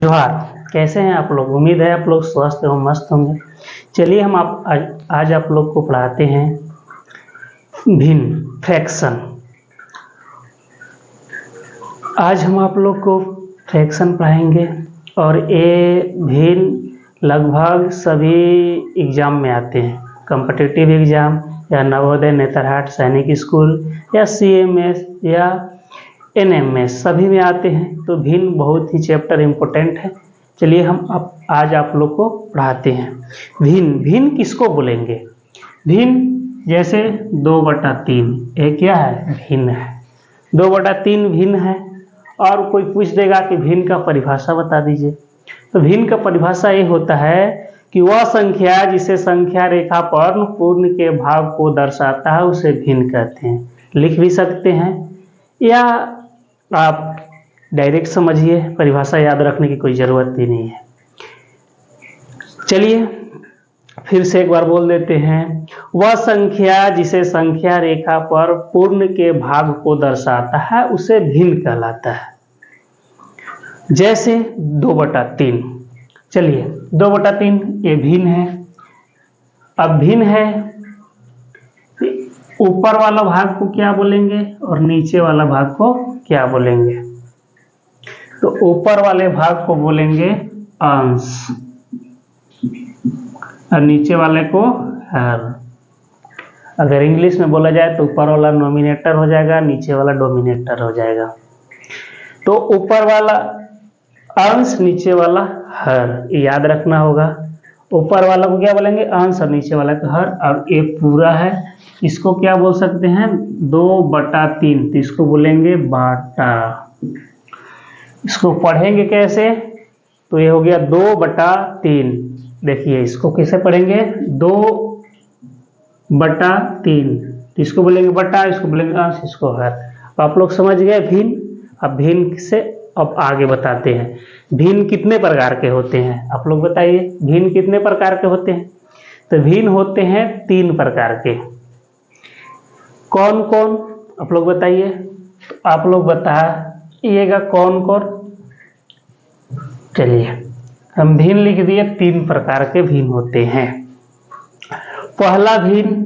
जोहार। कैसे हैं आप लोग? उम्मीद है आप लोग स्वस्थ एवं मस्त होंगे। चलिए हम आज आप लोग को पढ़ाते हैं भिन्न फ्रैक्शन। आज हम आप लोग को फ्रैक्शन पढ़ाएंगे और ये भिन्न लगभग सभी एग्जाम में आते हैं। कॉम्पिटिटिव एग्जाम या नवोदय, नेतरहाट, सैनिक स्कूल या CMS या NMS सभी में आते हैं। तो भिन्न बहुत ही चैप्टर इम्पोर्टेंट है। चलिए हम आज आप लोग को पढ़ाते हैं भिन्न। भिन्न किसको बोलेंगे? भिन्न जैसे 2/3 ये क्या है? भिन्न है। 2/3 भिन्न है। और कोई पूछ देगा कि भिन्न का परिभाषा बता दीजिए। तो भिन्न का परिभाषा ये होता है कि वह संख्या जिसे संख्या रेखा पर पूर्ण के भाग को दर्शाता है उसे भिन्न कहते हैं। लिख भी सकते हैं या आप डायरेक्ट समझिए, परिभाषा याद रखने की कोई ज़रूरत ही नहीं है। चलिए फिर से एक बार बोल देते हैं। वह संख्या जिसे संख्या रेखा पर पूर्ण के भाग को दर्शाता है उसे भिन्न कहलाता है। जैसे 2/3। चलिए 2/3 ये भिन्न है। अब भिन्न है, ऊपर वाला भाग को क्या बोलेंगे और नीचे वाला भाग को क्या बोलेंगे? तो ऊपर वाले भाग को बोलेंगे अंश और नीचे वाले को हर। अगर इंग्लिश में बोला जाए तो ऊपर वाला नोमिनेटर हो जाएगा, नीचे वाला डोमिनेटर हो जाएगा। तो ऊपर वाला अंश, नीचे वाला हर, याद रखना होगा। ऊपर वाला को क्या बोलेंगे? अंश और नीचे वाला को हर। और ये पूरा है, इसको क्या बोल सकते हैं? 2/3। तो इसको बोलेंगे बाटा। इसको पढ़ेंगे कैसे? तो ये हो गया 2/3। देखिए इसको कैसे पढ़ेंगे? 2/3। तो इसको बोलेंगे बटा, इसको बोलेंगे अंश, इसको हर। तो आप लोग समझ गए भिन्न। अब भिन्न से अब आगे बताते हैं भिन्न कितने प्रकार के होते हैं। आप लोग बताइए भिन्न कितने प्रकार के होते हैं? तो भिन्न होते हैं 3 प्रकार के। कौन कौन? आप लोग बताइए। तो आप लोग बताइएगा कौन कौन। चलिए हम भिन्न लिख दिए। 3 प्रकार के भिन्न होते हैं। पहला भिन्न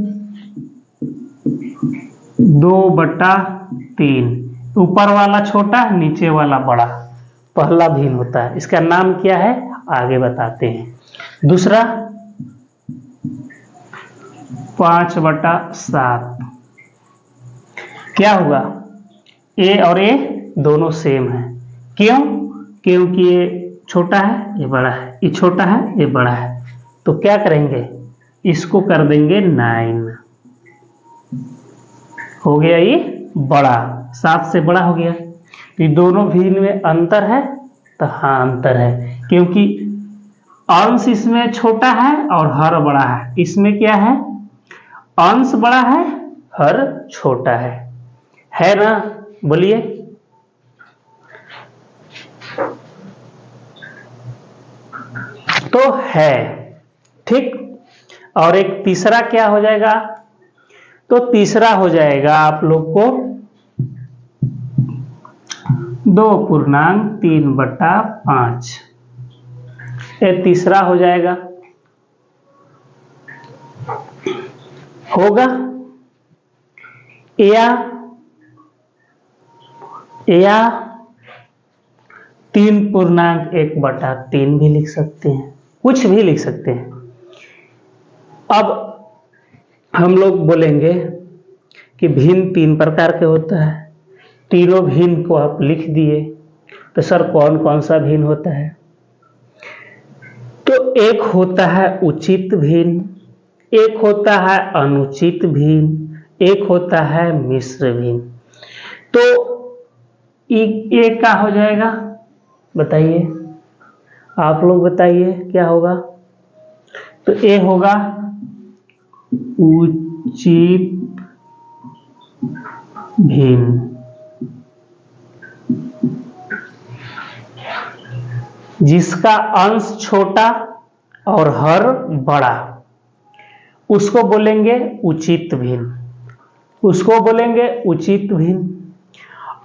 2/3, ऊपर वाला छोटा, नीचे वाला बड़ा, पहला भिन्न होता है। इसका नाम क्या है आगे बताते हैं। दूसरा 5/7। क्या होगा? ए और ए दोनों सेम है। क्यों? क्योंकि ये छोटा है, ये बड़ा है, ये छोटा है, ये बड़ा है। तो क्या करेंगे? इसको कर देंगे 9। हो गया ये बड़ा, 7 से बड़ा हो गया। ये दोनों भिन्न में अंतर है? तो हाँ अंतर है, क्योंकि अंश इसमें छोटा है और हर बड़ा है। इसमें क्या है? अंश बड़ा है, हर छोटा है ना? बोलिए। तो है ठीक। और एक तीसरा क्या हो जाएगा? तो तीसरा हो जाएगा आप लोग को 2.3/5। ये तीसरा हो जाएगा। होगा या 3.1/3 भी लिख सकते हैं, कुछ भी लिख सकते हैं। अब हम लोग बोलेंगे कि भिन्न 3 प्रकार के होता है। तीनों भिन्न को आप लिख दिए। तो सर कौन कौन सा भिन्न होता है? तो एक होता है उचित भिन्न, एक होता है अनुचित भिन्न, एक होता है मिश्र भिन्न। तो ये क्या हो जाएगा बताइए? आप लोग बताइए क्या होगा? तो ये होगा उचित भिन्न, जिसका अंश छोटा और हर बड़ा, उसको बोलेंगे उचित भिन्न। उसको बोलेंगे उचित भिन्न।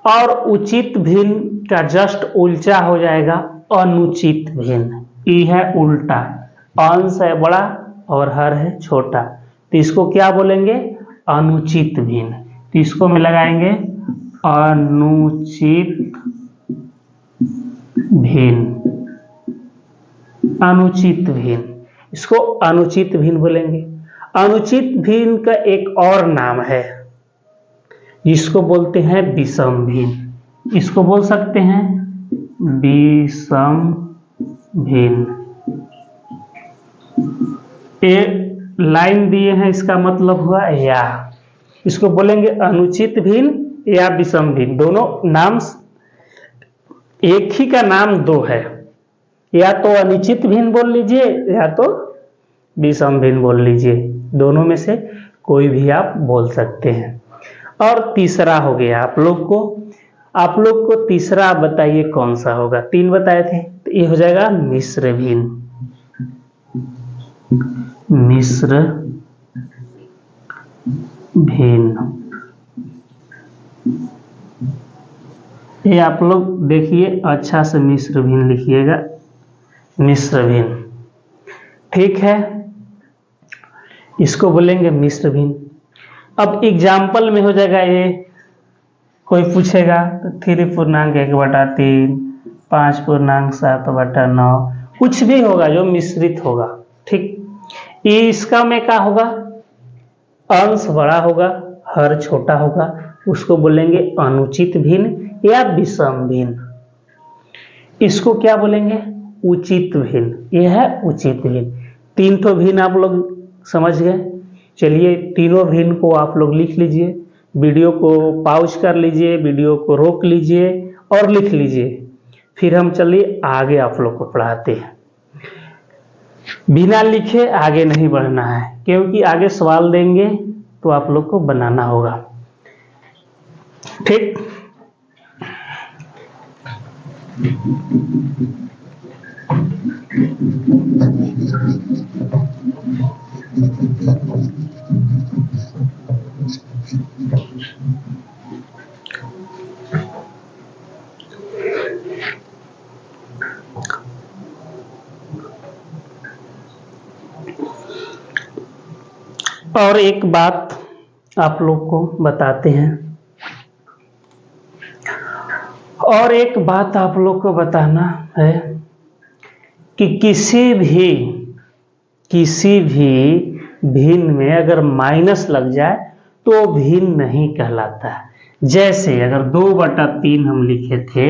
और उचित भिन्न का जस्ट उल्टा हो जाएगा अनुचित भिन्न। ई है उल्टा, अंश है बड़ा और हर है छोटा, तो इसको क्या बोलेंगे? अनुचित भिन्न। तो इसको में लगाएंगे अनुचित भिन्न, अनुचित भिन्न, इसको अनुचित भिन्न बोलेंगे। अनुचित भिन्न का एक और नाम है जिसको बोलते हैं विषम भिन्न। इसको बोल सकते हैं विषम भिन्न। एक लाइन दिए हैं, इसका मतलब हुआ या, इसको बोलेंगे अनुचित भिन्न या विषम भिन्न। दोनों नाम एक ही का नाम दो है, या तो अनुचित भिन्न बोल लीजिए या तो विषम भिन्न बोल लीजिए, दोनों में से कोई भी आप बोल सकते हैं। और तीसरा हो गया आप लोग को तीसरा बताइए कौन सा होगा? 3 बताए थे, तो ये हो जाएगा मिश्र भिन्न। मिश्र भिन्न, ये आप लोग देखिए अच्छा से मिश्र भिन्न लिखिएगा, मिश्र भिन्न। ठीक है, इसको बोलेंगे मिश्र भिन्न। अब एग्जाम्पल में हो जाएगा ये, कोई पूछेगा तो 3.1/3, 5.7/9, कुछ भी होगा जो मिश्रित होगा। ठीक, ये इसका में क्या होगा? अंश बड़ा होगा, हर छोटा होगा, उसको बोलेंगे अनुचित भिन्न या विषम भिन्न। इसको क्या बोलेंगे? उचित भिन्न। यह है उचित भिन्न। 3 तो भिन्न आप लोग समझ गए। चलिए तीनों भिन्न को आप लोग लिख लीजिए, वीडियो को पॉज कर लीजिए, वीडियो को रोक लीजिए और लिख लीजिए, फिर हम चलिए आगे आप लोग को पढ़ाते हैं। बिना लिखे आगे नहीं बढ़ना है, क्योंकि आगे सवाल देंगे तो आप लोग को बनाना होगा। ठीक, और एक बात आप लोग को बताते हैं, और एक बात आप लोग को बताना है कि किसी भी भिन्न में अगर माइनस लग जाए तो भिन्न नहीं कहलाता। जैसे अगर 2/3 हम लिखे थे,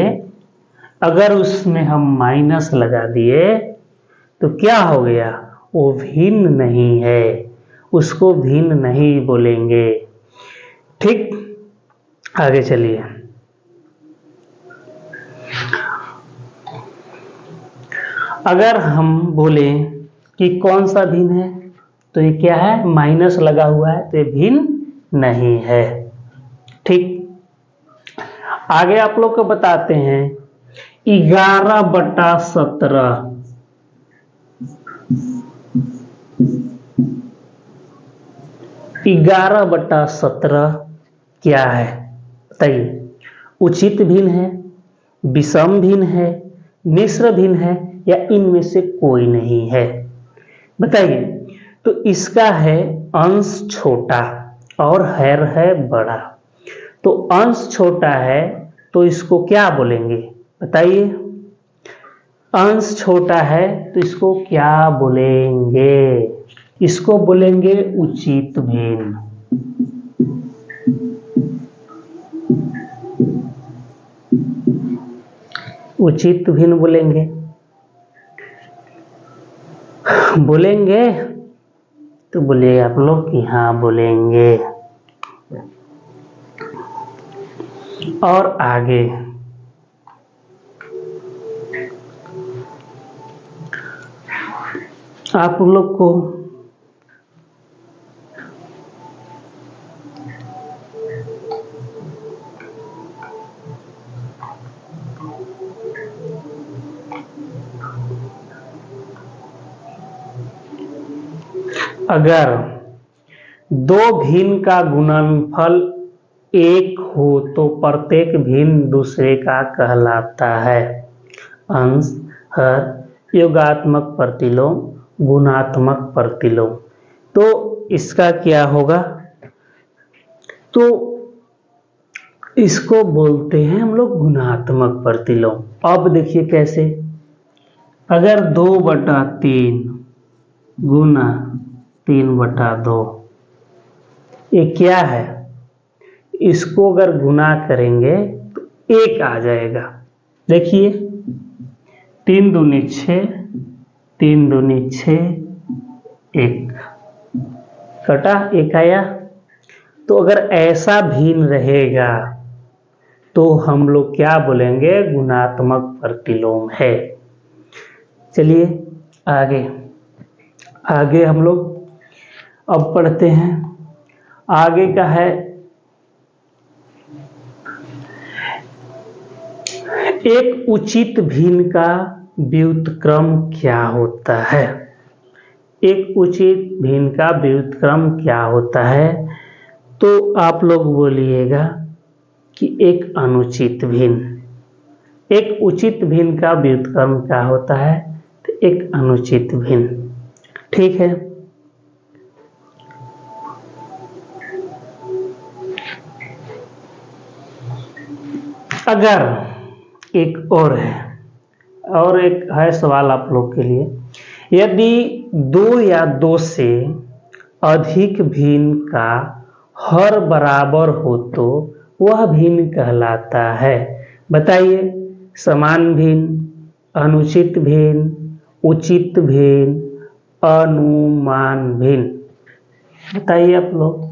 अगर उसमें हम माइनस लगा दिए तो क्या हो गया? वो भिन्न नहीं है, उसको भिन्न नहीं बोलेंगे। ठीक, आगे चलिए। अगर हम बोले कि कौन सा भिन्न है, तो ये क्या है? माइनस लगा हुआ है, तो ये भिन्न नहीं है। ठीक, आगे आप लोग को बताते हैं 11/17। 11/17 क्या है बताइए? उचित भिन्न है, विषम भिन्न है, मिश्र भिन्न है, या इनमें से कोई नहीं है? बताइए। तो इसका है अंश छोटा और हर है बड़ा। तो अंश छोटा है तो इसको क्या बोलेंगे बताइए? अंश छोटा है तो इसको क्या बोलेंगे? इसको बोलेंगे उचित भिन्न। उचित भिन्न बोलेंगे। बोलेंगे तो बोलिए आप लोग कि हाँ बोलेंगे। और आगे आप लोग को अगर दो भिन्न का गुणनफल 1 हो तो प्रत्येक भिन्न दूसरे का कहलाता है। अंश हर योगात्मक प्रतिलोम गुणात्मक प्रतिलोम। तो इसका क्या होगा, तो इसको बोलते हैं हम लोग गुणात्मक प्रतिलोम। अब देखिए कैसे, अगर 2/3 गुना 3/2 ये क्या है, इसको अगर गुना करेंगे तो 1 आ जाएगा। देखिए 3 दूनी 6, 3 दूनी 6, 1 कटा 1 आया। तो अगर ऐसा भिन्न रहेगा तो हम लोग क्या बोलेंगे, गुणात्मक प्रतिलोम है। चलिए आगे आगे हम लोग अब पढ़ते हैं। आगे का है एक उचित भिन्न का व्युत्क्रम क्या होता है। एक उचित भिन्न का व्युत्क्रम क्या होता है, तो आप लोग बोलिएगा कि एक अनुचित भिन्न। एक उचित भिन्न का व्युत्क्रम क्या होता है, तो एक अनुचित भिन्न। ठीक है, अगर एक और है, और एक है सवाल आप लोग के लिए, यदि 2 या 2 से अधिक भिन्न का हर बराबर हो तो वह भिन्न कहलाता है। बताइए, समान भिन्न, अनुचित भिन्न, उचित भिन्न, अनुमान भिन्न। बताइए आप लोग।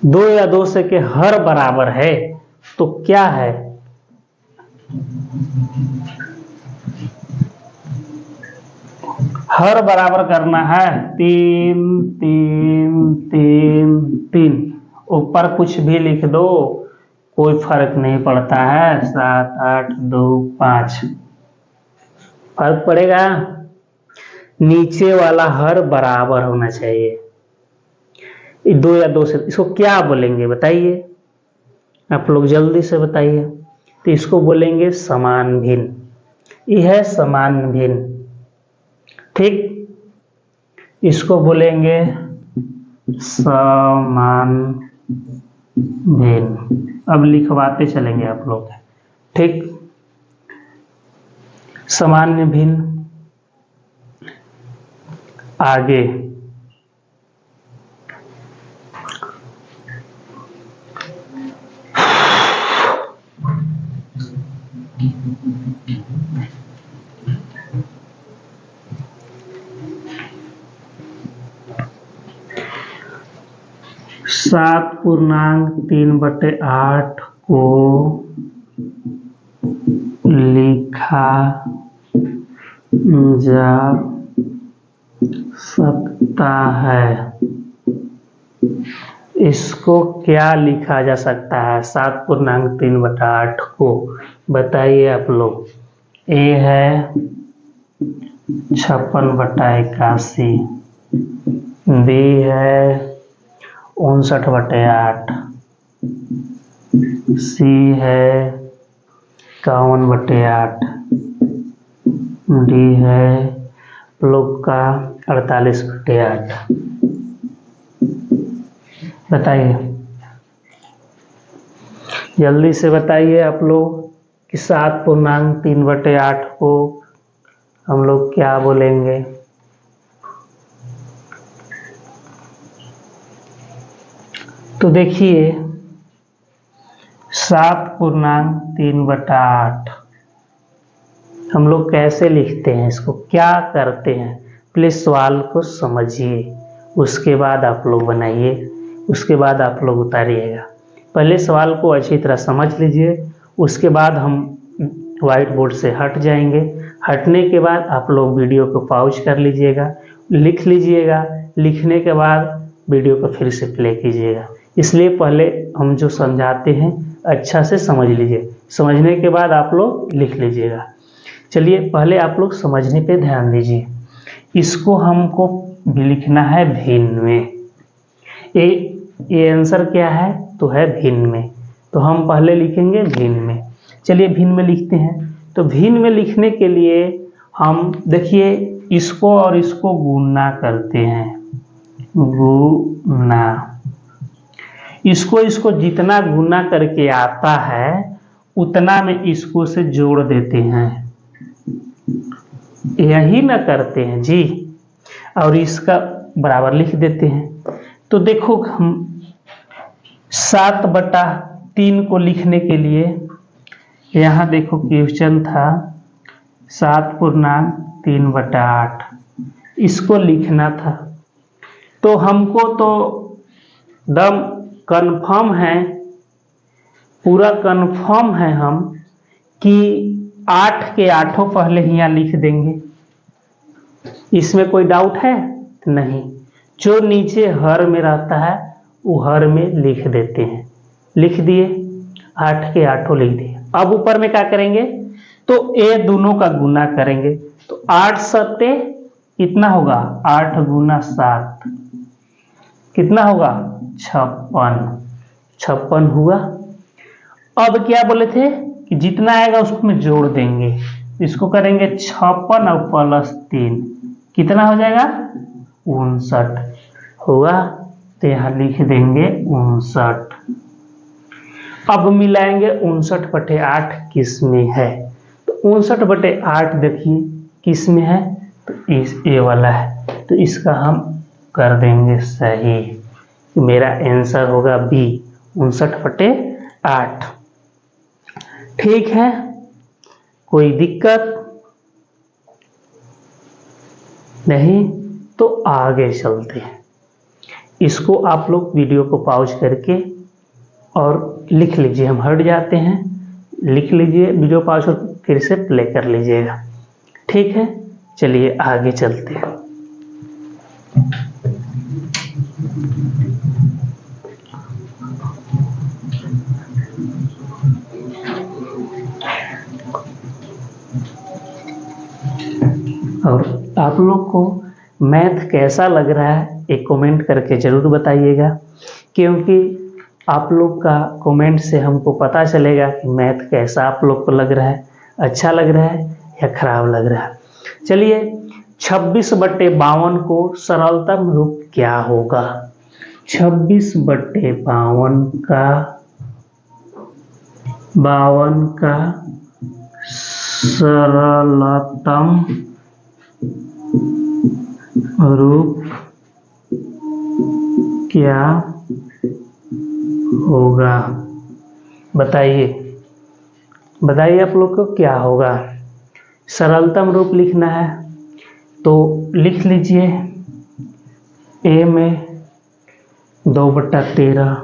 दो या 2 से के हर बराबर है तो क्या है, हर बराबर करना है 3 3 3 3, ऊपर कुछ भी लिख दो कोई फर्क नहीं पड़ता है। 7 8 2 5 फर्क पड़ेगा, नीचे वाला हर बराबर होना चाहिए। 2 या 2 से इसको क्या बोलेंगे बताइए, आप लोग जल्दी से बताइए। तो इसको बोलेंगे समान भिन्न। यह है समान भिन्न, ठीक, इसको बोलेंगे समान भिन्न। अब लिखवाते चलेंगे आप लोग, ठीक। सामान्य भिन्न, आगे सात पूर्णांक 3/8 को लिखा जा सकता है। इसको क्या लिखा जा सकता है 7/3/8 को, बताइए आप लोग। ए है 56/81, बी है 59/8, सी है 51/8, डी है लोग का 48/8। बताइए जल्दी से बताइए आप लोग कि 7/3/8 को हम लोग क्या बोलेंगे। तो देखिए 7/3/8 हम लोग कैसे लिखते हैं, इसको क्या करते हैं, प्लीज सवाल को समझिए, उसके बाद आप लोग बनाइए, उसके बाद आप लोग उतारिएगा। पहले सवाल को अच्छी तरह समझ लीजिए, उसके बाद हम व्हाइट बोर्ड से हट जाएंगे। हटने के बाद आप लोग वीडियो को पॉज कर लीजिएगा, लिख लीजिएगा, लिखने के बाद वीडियो को फिर से प्ले कीजिएगा। इसलिए पहले हम जो समझाते हैं अच्छा से समझ लीजिए, समझने के बाद आप लोग लिख लीजिएगा। चलिए पहले आप लोग समझने पे ध्यान दीजिए। इसको हमको लिखना है भिन्न में, ये आंसर क्या है, तो है भिन्न में। तो हम पहले लिखेंगे भिन्न में। चलिए भिन्न में लिखते हैं। तो भिन्न में लिखने के लिए हम देखिए इसको और इसको गुणा करते हैं, गुणा। इसको जितना गुणा करके आता है उतना में इसको से जोड़ देते हैं, यही ना करते हैं जी। और इसका बराबर लिख देते हैं। तो देखो हम 7/3 को लिखने के लिए यहाँ देखो क्वेश्चन था 7×3/8, इसको लिखना था। तो हमको तो दम कन्फर्म है, पूरा कन्फर्म है हम कि 8 के 8 पहले ही यहाँ लिख देंगे, इसमें कोई डाउट है नहीं। जो नीचे हर में रहता है वो हर में लिख देते हैं, लिख दिए 8 के 8 लिख दिए। अब ऊपर में क्या करेंगे, तो ये दोनों का गुना करेंगे। तो 8 सत्ते कितना होगा, 8 × 7 कितना होगा, 56 हुआ। अब क्या बोले थे कि जितना आएगा उसको में जोड़ देंगे, इसको करेंगे 56 और +3 कितना हो जाएगा, 59 हुआ। तो यहाँ लिख देंगे 59। अब मिलाएंगे 59/8 किस में है, तो 59/8 देखिए किस में है, तो इस ए वाला है। तो इसका हम कर देंगे सही, तो मेरा आंसर होगा बी 59/8। ठीक है, कोई दिक्कत नहीं। तो आगे चलते हैं। इसको आप लोग वीडियो को पॉज करके और लिख लीजिए, हम हट जाते हैं, लिख लीजिए, वीडियो पॉज करके फिर से प्ले कर लीजिएगा। ठीक है, चलिए आगे चलते हैं। और आप लोग को मैथ कैसा लग रहा है एक कमेंट करके ज़रूर बताइएगा, क्योंकि आप लोग का कमेंट से हमको पता चलेगा कि मैथ कैसा आप लोग को लग रहा है, अच्छा लग रहा है या खराब लग रहा है। चलिए 26/52 को सरलतम रूप क्या होगा, 26/52 का 52 का सरलतम रूप क्या होगा, बताइए बताइए आप लोग को क्या होगा। सरलतम रूप लिखना है तो लिख लीजिए, ए में 2/13,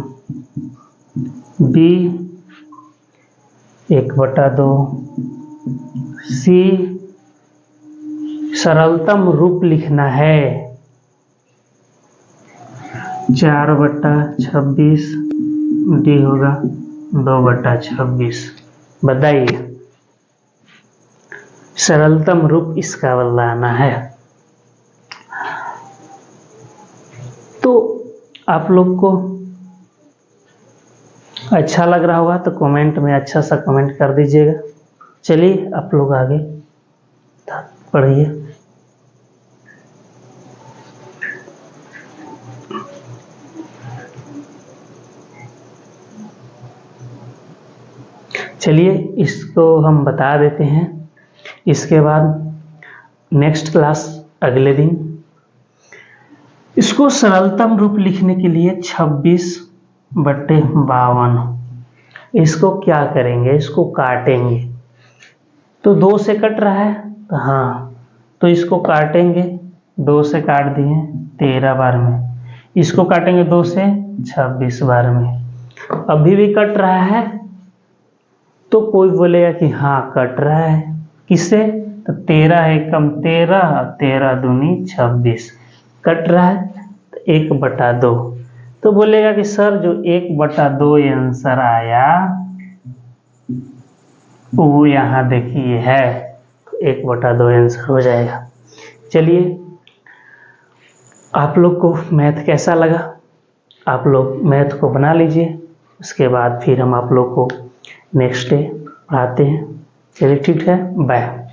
बी 1/2, सी सरलतम रूप लिखना है 4/26, डी होगा 2/26। बताइए, सरलतम रूप इसका बनाना है। तो आप लोग को अच्छा लग रहा होगा तो कमेंट में अच्छा सा कमेंट कर दीजिएगा। चलिए आप लोग आगे पढ़िए। चलिए इसको हम बता देते हैं, इसके बाद नेक्स्ट क्लास अगले दिन। इसको सरलतम रूप लिखने के लिए 26/52 इसको क्या करेंगे, इसको काटेंगे। तो 2 से कट रहा है, तो हाँ, तो इसको काटेंगे, 2 से काट दिए 13 बार में, इसको काटेंगे 2 से 26 बार में। अभी भी कट रहा है तो कोई बोलेगा कि हाँ कट रहा है, किससे, तो 13 एकम 13, 13 दूनी 26 कट रहा है, तो 1/2। तो बोलेगा कि सर जो 1/2 आंसर आया वो यहाँ देखिए है, तो 1/2 आंसर हो जाएगा। चलिए आप लोग को मैथ कैसा लगा आप लोग मैथ को बना लीजिए, उसके बाद फिर हम आप लोग को नेक्स्ट डे पढ़ाते हैं। चलिए ठीक है, बाय।